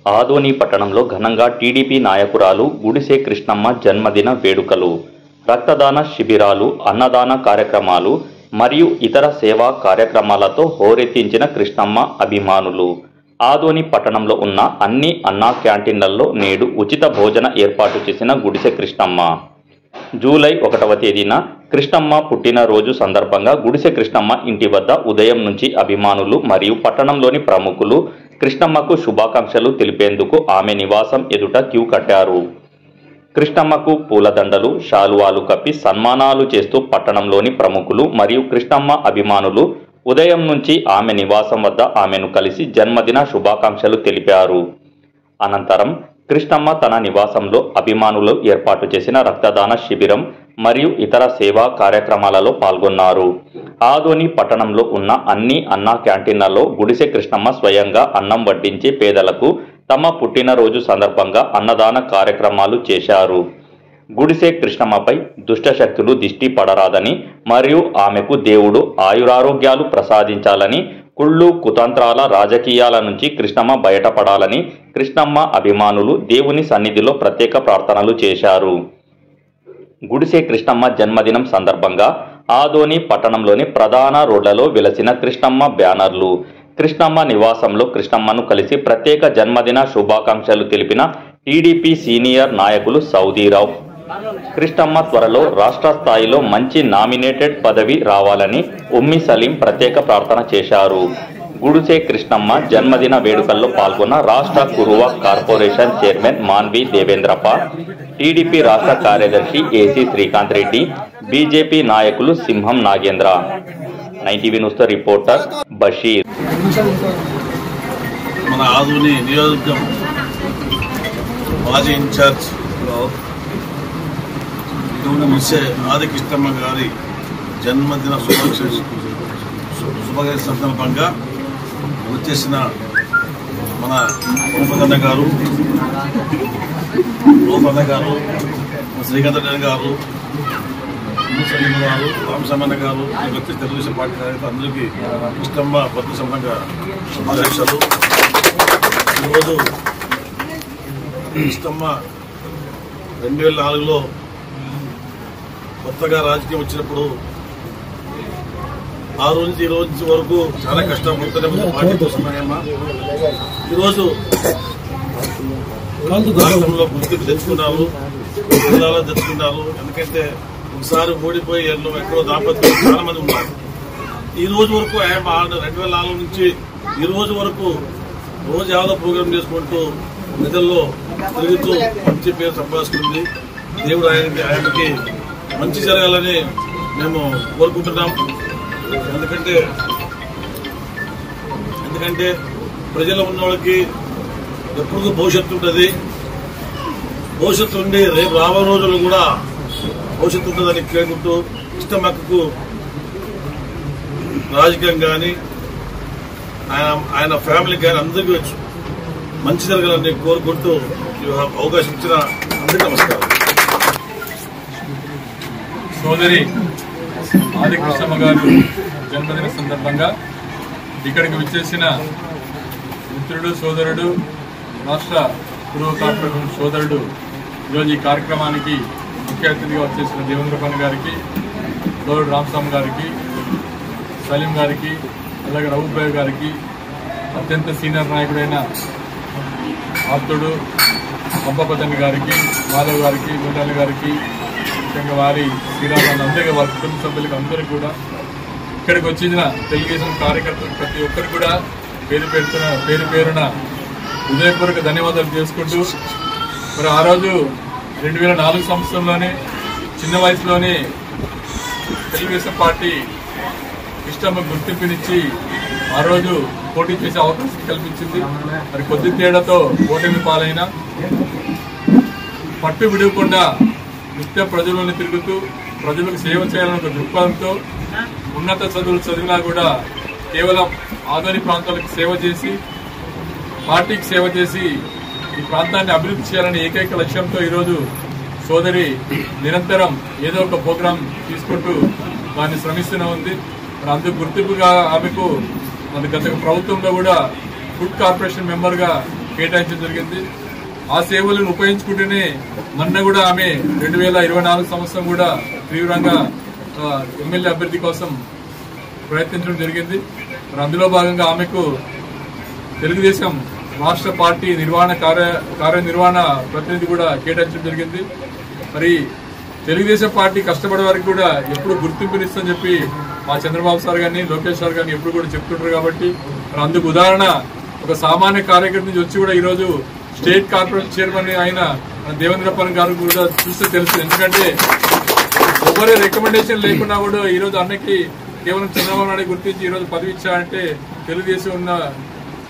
ఆదోని పట్టణంలో ఘనంగా టీడీపీ నాయకురాలు గుడిసె కృష్ణమ్మ జన్మదిన వేడుకలు, రక్తదాన శిబిరాలు, అన్నదాన కార్యక్రమాలు మరియు ఇతర సేవా కార్యక్రమాలతో హోరెత్తించిన కృష్ణమ్మ అభిమానులు. ఆదోని పట్టణంలో ఉన్న అన్ని అన్నా క్యాంటీన్లలో నేడు ఉచిత భోజన ఏర్పాటు చేసిన గుడిసె కృష్ణమ్మ. జూలై 1వ తేదీన కృష్ణమ్మ పుట్టినరోజు సందర్భంగా గుడిసె కృష్ణమ్మ ఇంటి వద్ద ఉదయం నుంచి అభిమానులు మరియు పట్టణంలోని ప్రముఖులు కృష్ణమ్మకు శుభాకాంక్షలు తెలిపేందుకు ఆమె నివాసం ఎదుట క్యూ కట్టారు. కృష్ణమ్మకు పూలదండలు, శాలువాలు కప్పి సన్మానాలు చేస్తూ పట్టణంలోని ప్రముఖులు మరియు కృష్ణమ్మ అభిమానులు ఉదయం నుంచి ఆమె నివాసం వద్ద ఆమెను కలిసి జన్మదిన శుభాకాంక్షలు తెలిపారు. అనంతరం కృష్ణమ్మ తన నివాసంలో అభిమానులు ఏర్పాటు చేసిన రక్తదాన శిబిరం మరియు ఇతర సేవా కార్యక్రమాలలో పాల్గొన్నారు. ఆదోని పట్టణంలో ఉన్న అన్ని అన్నా క్యాంటీన్లలో గుడిసె కృష్ణమ్మ స్వయంగా అన్నం వడ్డించి పేదలకు తమ పుట్టినరోజు సందర్భంగా అన్నదాన కార్యక్రమాలు చేశారు. గుడిసె కృష్ణమ్మపై దుష్టశక్తులు దిష్టి పడరాదని మరియు ఆమెకు దేవుడు ఆయురారోగ్యాలు ప్రసాదించాలని, కుళ్ళు కుతంత్రాల రాజకీయాల నుంచి కృష్ణమ్మ బయటపడాలని కృష్ణమ్మ అభిమానులు దేవుని సన్నిధిలో ప్రత్యేక ప్రార్థనలు చేశారు. గుడిసె కృష్ణమ్మ జన్మదినం సందర్భంగా ఆదోని పట్టణంలోని ప్రధాన రోడ్లలో వెలసిన కృష్ణమ్మ బ్యానర్లు, కృష్ణమ్మ నివాసంలో కృష్ణమ్మను కలిసి ప్రత్యేక జన్మదిన శుభాకాంక్షలు తెలిపిన టీడీపీ సీనియర్ నాయకులు సౌదీరావు. కృష్ణమ్మ త్వరలో రాష్ట్ర స్థాయిలో మంచి నామినేటెడ్ పదవి రావాలని ఉమ్మి సలీం ప్రత్యేక ప్రార్థన చేశారు. గుడిసె కృష్ణమ్మ జన్మదిన వేడుకల్లో పాల్గొన్న రాష్ట్ర Kuruva corporation chairman Manvi Devendrappa, TDP రాష్ట్ర కార్యదర్శి ఏసీ శ్రీకాంత్ రెడ్డి, బీజేపీ నాయకులు సింహం నాగేంద్ర. 90 news reporter Basheer. మన ఆదోని నియోజకవర్గం మాజీ ఇన్ఛార్జ్ ఆది కృష్ణమ్మ గారి జన్మదిన శుభాకాంక్షల సందర్భంగా వచ్చేసిన మన రూపకన్న గారు, శ్రీకాంత్ రెడ్డి గారు, ముసలిం గారు, రామసమన్న గారు, వచ్చి తెలుగుదేశం పార్టీ నాయకులు అందరికీ కృష్ణమ్మ బద్ద సంబంధంగా శుభాకాంక్షలు. ఈరోజు కృష్ణమ్మ 2004లో కొత్తగా రాజకీయం వచ్చినప్పుడు ఆ రోజు నుంచి ఈ రోజు వరకు చాలా కష్టపడుతూనే పార్టీ కోసమేమా ఈరోజు రాష్ట్రంలో గుర్తింపు తెచ్చుకున్నారు, జిల్లాలో తెచ్చుకున్నారు. ఎందుకంటే ఒకసారి ఓడిపోయి ఎక్కడో దాంపత్యం చాలా మంది ఉన్నారు. ఈ రోజు వరకు 2004 నుంచి ఈ రోజు వరకు రోజు యావదో ప్రోగ్రాం చేసుకుంటూ నిధుల్లో తిరుగుతూ మంచి పేరు సంపాదిస్తుంది. దేవుడు ఆయనకి మంచి జరగాలని మేము కోరుకుంటున్నాం. ఎందుకంటే ప్రజలు ఉన్న వాళ్ళకి ఎప్పుడు భవిష్యత్తు ఉంటుంది. భవిష్యత్తు ఉండి రేపు రాబోయే రోజులు కూడా భవిష్యత్తు ఉంటుందని కేడుకుంటూ కృష్ణమ్మకు రాజకీయం కానీ ఆయన ఫ్యామిలీ కానీ అందరికీ మంచి జరగాలని కోరుకుంటూ అవకాశం ఇచ్చిన అందరికీ నమస్కారం. సోదరి ఆది కృష్ణమ్మ గారు జన్మదిన సందర్భంగా ఇక్కడికి విచ్చేసిన మిత్రుడు, సోదరుడు, రాష్ట్ర పూర్వ కార్పొరేషన్ సోదరుడు ఈరోజు ఈ కార్యక్రమానికి ముఖ్య అతిథిగా వచ్చేసిన దేవేంద్రప్పన్న గారికి, సోదరుడు రామస్వామి గారికి, సలీం గారికి, అలాగే రఘుబాయ్ గారికి, అత్యంత సీనియర్ నాయకుడైన ఆప్తుడు పంపపతండి గారికి, మాధవ్ గారికి, గుండాలి గారికి, ముఖ్యంగా వారి శ్రీరామాన్ని అందరికీ వారి కుటుంబ సభ్యులకి అందరికీ కూడా ఇక్కడికి వచ్చిన తెలుగుదేశం కార్యకర్తలు ప్రతి ఒక్కరికి కూడా పేరు పేరున హృదయపూర్వక ధన్యవాదాలు చేసుకుంటూ, మరి ఆ రోజు 2004 సంవత్సరంలోనే చిన్న వయసులోనే తెలుగుదేశం పార్టీ కృష్ణమ్మ గుర్తింపునిచ్చి ఆ రోజు పోటీ చేసే అవకాశం కల్పించింది. మరి కొద్ది తేడాతో ఓటమి పాలైన పట్టు విడవకుండా నిత్య ప్రజలను తిరుగుతూ ప్రజలకు సేవ చేయాలన్న ఒక దృక్పథంతో ఉన్నత చదువులు చదివినా కూడా కేవలం ఆదోని ప్రాంతాలకు సేవ చేసి, పార్టీకి సేవ చేసి ఈ ప్రాంతాన్ని అభివృద్ధి చేయాలనే ఏకైక లక్ష్యంతో ఈరోజు సోదరి నిరంతరం ఏదో ఒక ప్రోగ్రాం తీసుకుంటూ దాన్ని శ్రమిస్తూనే ఉంది. మరి అందుకు గుర్తింపుగా ఆమెకు మన గత ప్రభుత్వంలో కూడా ఫుడ్ కార్పొరేషన్ మెంబర్గా కేటాయించడం జరిగింది. ఆ సేవలను ఉపయోగించుకుంటేనే మొన్న కూడా ఆమె 2024 సంవత్సరం కూడా తీవ్రంగా ఎమ్మెల్యే అభ్యర్థి కోసం ప్రయత్నించడం జరిగింది. మరి అందులో భాగంగా ఆమెకు తెలుగుదేశం రాష్ట్ర పార్టీ కార్యనిర్వహణ ప్రతినిధి కూడా కేటాయించడం జరిగింది. మరి తెలుగుదేశం పార్టీ కష్టపడే వారికి కూడా ఎప్పుడు గుర్తింపునిస్తుందని చెప్పి మా చంద్రబాబు సార్ గారిని లోకేష్ సార్ గారిని ఎప్పుడు కూడా చెప్తుంటారు. కాబట్టి మరి అందుకు ఉదాహరణ ఒక సామాన్య కార్యకర్త నుంచి వచ్చి కూడా ఈరోజు స్టేట్ కార్పొరేషన్ చైర్మన్ అయిన దేవేంద్రప్పన్ గారు కూడా చూస్తే తెలుసు. ఎందుకంటే ఎవరి రికమెండేషన్ లేకున్నా కూడా ఈరోజు అన్నకి కేవలం చంద్రబాబు నాయుడు గుర్తించి ఈరోజు పదవి ఇచ్చారంటే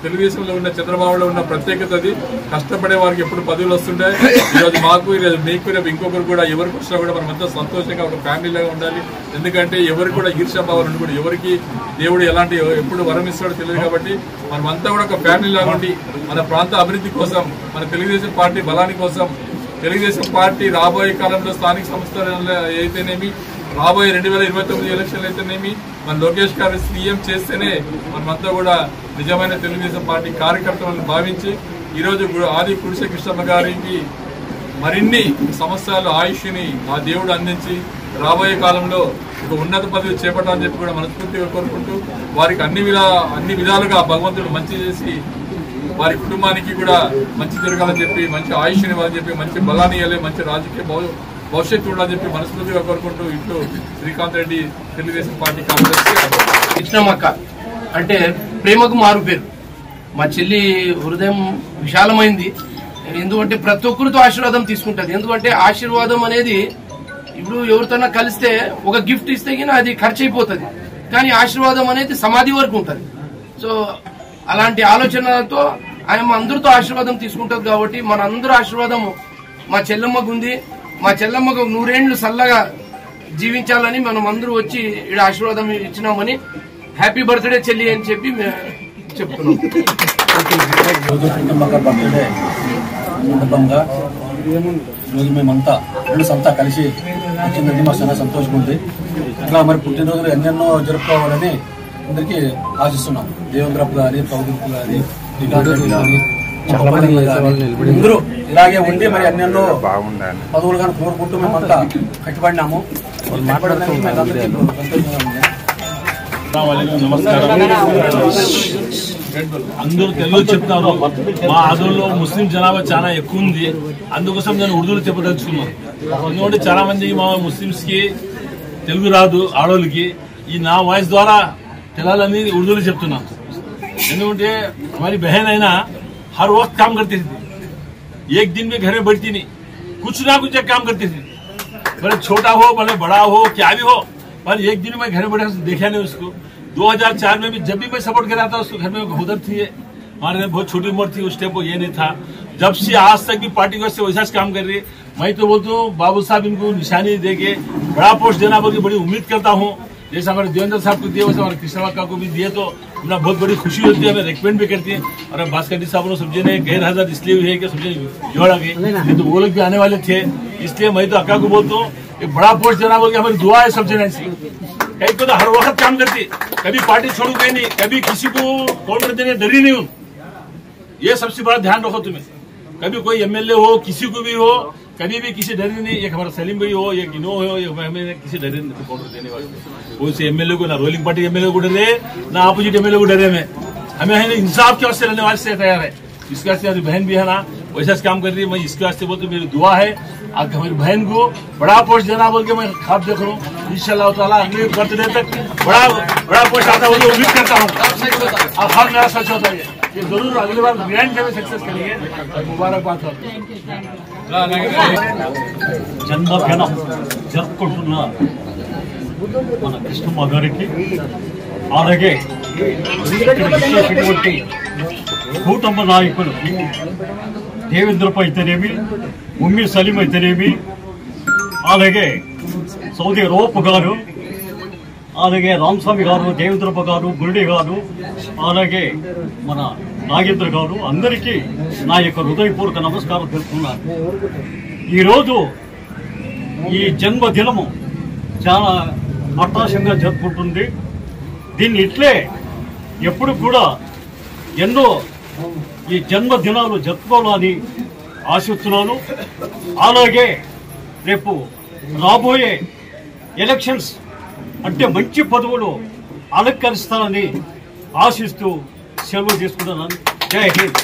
తెలుగుదేశంలో ఉన్న చంద్రబాబులో ఉన్న ప్రత్యేకత అది. కష్టపడే వారికి ఎప్పుడు పదవులు వస్తుంటాయి. ఈరోజు మాకు ఈరోజు మీకు రేపు ఇంకొకరు కూడా ఎవరికి వచ్చినా కూడా మనమంతా సంతోషంగా ఒక ఫ్యామిలీలాగా ఉండాలి. ఎందుకంటే ఎవరికి కూడా ఈర్ష్యాభావాలు కూడా ఎవరికి దేవుడు ఎలాంటి ఎప్పుడు వరం ఇస్తాడో తెలియదు. కాబట్టి మనమంతా కూడా ఒక ఫ్యామిలీలాగా ఉండి మన ప్రాంత అభివృద్ధి కోసం, మన తెలుగుదేశం పార్టీ బలాని కోసం, తెలుగుదేశం పార్టీ రాబోయే కాలంలో స్థానిక సంస్థలు అయితేనేమి, రాబోయే 2029 ఎలక్షన్లు అయితేనేమి, మన లోకేష్ గారు సీఎం చేస్తేనే మనమంతా కూడా నిజమైన తెలుగుదేశం పార్టీ కార్యకర్తలను భావించి ఈరోజు ఆది గుడిసె కృష్ణమ్మ గారికి మరిన్ని సంవత్సరాలు ఆయుష్ని ఆ దేవుడు అందించి రాబోయే కాలంలో ఒక ఉన్నత పదవి చేపట్టాలని చెప్పి కూడా మనస్ఫూర్తిగా కోరుకుంటూ వారికి అన్ని విధాలుగా భగవంతుడు మంచి చేసి వారి కుటుంబానికి కూడా మంచి జరగాలని చెప్పి, మంచి ఆయుష్ని ఇవ్వాలని చెప్పి, మంచి బలాన్ని ఇవ్వాలి, మంచి రాజకీయ భవిష్యత్తు ఉండాలని చెప్పి మనస్ఫూర్తిగా కోరుకుంటూ ఇట్లు శ్రీకాంత్ రెడ్డి, తెలుగుదేశం పార్టీ కాంగ్రెస్. కృష్ణమ్మక్క అంటే ప్రేమకు మారు పేరు. మా చెల్లి హృదయం విశాలమైంది. ఎందుకంటే ప్రతి ఒక్కరితో ఆశీర్వాదం తీసుకుంటది. ఎందుకంటే ఆశీర్వాదం అనేది ఇప్పుడు ఎవరితోనా కలిస్తే ఒక గిఫ్ట్ ఇస్తే అది ఖర్చు అయిపోతుంది, కానీ ఆశీర్వాదం అనేది సమాధి వరకు ఉంటుంది. సో అలాంటి ఆలోచనలతో ఆయన అందరితో ఆశీర్వాదం తీసుకుంటది. కాబట్టి మన అందరూ ఆశీర్వాదం మా చెల్లమ్మకు ఉంది. మా చెల్లమ్మకు 100 ఏళ్లు చల్లగా జీవించాలని మనం అందరూ వచ్చి ఇక్కడ ఆశీర్వాదం ఇచ్చినామని హ్యాపీ బర్త్డే చెల్లి అని చెప్పి చెప్తున్నాం. బర్త్డే సందర్భంగా ఈరోజు మేమంతా ఫ్రెండ్స్ అంతా కలిసి వచ్చిందండి. మాకు చాలా సంతోషంగా ఉంది. ఇట్లా మరి పుట్టినరోజులు ఎన్నెన్నో జరుపుకోవాలని అందరికీ ఆశిస్తున్నాం. దేవేంద్రప్ప గారి, ప్రౌదిప్పు గారి, కానీ అందరూ ఇలాగే ఉండి మరి ఎన్నెన్నో పదవులు కానీ కోరుకుంటూ మేమంతా కట్టుబడినాము. అందరూ తెలుగు చెప్తారు. మా ఆదోళనలో ముస్లిం జనాభా చాలా ఎక్కువ ఉంది. అందుకోసం నేను ఉర్దూలో చెప్పదలుచుకున్నాను. ఎందుకంటే చాలా మంది మా ముస్లింస్ కి తెలుగు రాదు, ఆడోళ్ళకి. ఈ నా వాయిస్ ద్వారా తెలాలని ఉర్దూలో చెప్తున్నాను. ఎందుకంటే हमारी बहन है ना, हर वक्त काम करती थी. एक दिन में घर में बैठती नहीं, कुछ ना कुछ काम करती थी. भले छोटा हो भले बड़ा हो क्या भी हो, पर एक दिन में घर में बैठा देखा नहीं उसको. 2004 में भी जब भी मैं सपोर्ट कर रहा था उसको घर में उधर थी. हमारे में बहुत छोटी उम्र थी उस टाइम, वो ये नहीं था. जब से आज तक भी पार्टी को वैसा काम कर रही है. मैं तो बोलता हूँ बाबू साहब इनको निशानी देके बड़ा पोस्ट देना बोल के बड़ी उम्मीद करता हूँ. जैसे हमारे देवेंद्र साहब को दिए वैसे हमारे कृष्णा को भी दिए तो हमें बहुत बड़ी खुशी होती है. हमें रिकमेंड भी करती है. और भास्कर जी साहब ने समझे ने गैर हाजिर इसलिए हुई है कि समझे जोड़ आ गई, नहीं तो वो लोग भी आने वाले थे. इसलिए मैं तो अक्का को बोलता हूँ बड़ा पोस्ट देना बोल के हमारी दुआ है सब जने से. कहीं को तो हर वक्त काम करती, कभी पार्टी छोड़ू गई नहीं, कभी किसी को कॉल कर देने डरी नहीं हूँ. ये सबसे बड़ा ध्यान रखो तुम्हें. कभी कोई एमएलए हो, किसी को भी हो, कभी भी किसी डरे नहीं. एक हमारा सलीम भाई हो, एक इनो हो, हमें किसी डरे नहीं कॉल देने वाले. कोई से एमएलए को ना रोलिंग पार्टी एमएलए को डरे ना अपोजिट एमएलए को डरे. हमें है इंसाफ के वास्ते रहने वाले से तैयार है. इसके वास्ते हमारी बहन भी है ना वैसा काम कर रही है. मैं इसके वास्ते बोलती मेरी दुआ है आगे हमारी बहन को बड़ा पोस्ट देना बोल के मैं ख्वाब देख रहा हूँ. इंशाल्लाह ताला अगले बर्थडे तक बड़ा पोस्ट आता बोल के उम्मीद करता हूँ. अब हर मेरा सच होता है ये जरूर अगली बार ग्रैंड में सक्सेस करेंगे. मुबारकबाद. జన్మదిన జరుపుకుంటున్న మన కృష్ణమ్మ గారికి అలాగే ఇచ్చేటటువంటి కూటమి నాయకులు దేవేంద్రప్ప అయితేనేమి, ఉమ్మి సలీం అయితేనేమి, అలాగే సౌదీ రోప్ గారు, అలాగే రామస్వామి గారు, దేవేంద్రప్ప గారు, గురుడి గారు, అలాగే మన నాగేంద్ర గారు, అందరికీ నా యొక్క హృదయపూర్వక నమస్కారం తెలుపుతున్నాను. ఈరోజు ఈ జన్మదినము చాలా అట్టాశంగా జరుపుకుంటుంది. దీన్ని ఇట్లే ఎప్పుడు కూడా ఎన్నో ఈ జన్మదినాలు జరుపుకోవాలని ఆశిస్తున్నాను. అలాగే రేపు రాబోయే ఎలక్షన్స్ అంటే మంచి పదవులు అలంకరిస్తానని ఆశిస్తూ సెలవు తీసుకుంటున్నాను. జై హింద్.